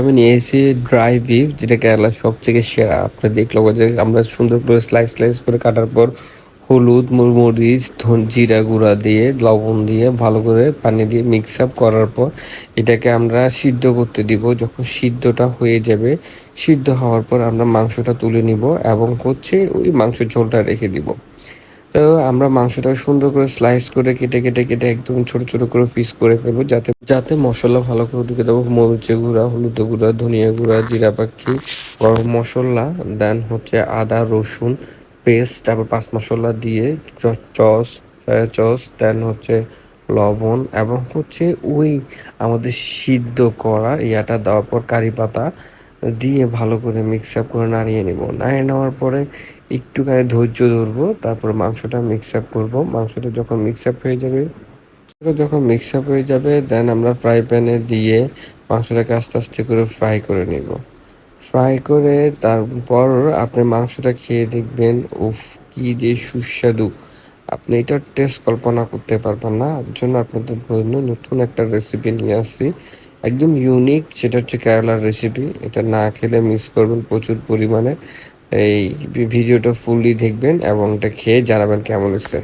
আমি নিয়ে এসেছি ড্রাই বিফ, যেটা কেরালার সবথেকে সেরা। আপনি দেখলে যে আমরা সুন্দর করে স্লাইস করে কাটার পর হলুদ, মরিচ, জিরা গুঁড়া দিয়ে, লবণ দিয়ে, ভালো করে পানি দিয়ে মিক্স আপ করার পর এটাকে আমরা সিদ্ধ করতে দিব। যখন সিদ্ধটা হয়ে যাবে, সিদ্ধ হওয়ার পর আমরা মাংসটা তুলে নিব এবং ওই মাংসের ঝোলটা রেখে দিব। তো আমরা মাংসটা সুন্দর করে স্লাইস করে কেটে একদম ছোট করে পিস করে ফেলবো, যাতে যাতে মসলা ভালো করে ঢুকে দেবো। মরিচের গুঁড়া, হলুদের গুঁড়া, ধনিয়া গুঁড়া, জিরা পাখি, গরম মশলা, দেন আদা রসুন পেস্ট, তারপর পাঁচ মশলা দিয়ে চস, সয়া চস, দেন লবণ এবং ওই আমাদের সিদ্ধ করা ইয়াটা দেওয়ার পর কারি পাতা দিয়ে ভালো করে মিক্স আপ করে নাড়িয়ে নেব। নাড়িয়ে নেওয়ার পরে একটুখানি ধৈর্য ধরবো, তারপর মাংসটা মিক্স আপ করবো। মাংসটা যখন মিক্স আপ হয়ে যাবে দেন আমরা ফ্রাই প্যানে দিয়ে মাংসটাকে আস্তে আস্তে করে ফ্রাই করে নিব। ফ্রাই করে তারপর আপনি মাংসটা খেয়ে দেখবেন, উফ কি যে সুস্বাদু! আপনি এটার টেস্ট কল্পনা করতে পারবেন না। এর জন্য আপনাদের জন্য নতুন একটা রেসিপি নিয়ে আসছি, একদম ইউনিক। সেটা হচ্ছে কেরালার রেসিপি। এটা না খেলে মিস করবেন প্রচুর পরিমাণে। এই ভিডিওটা ফুললি দেখবেন এবং এটা খেয়ে জানাবেন কেমন হয়েছে।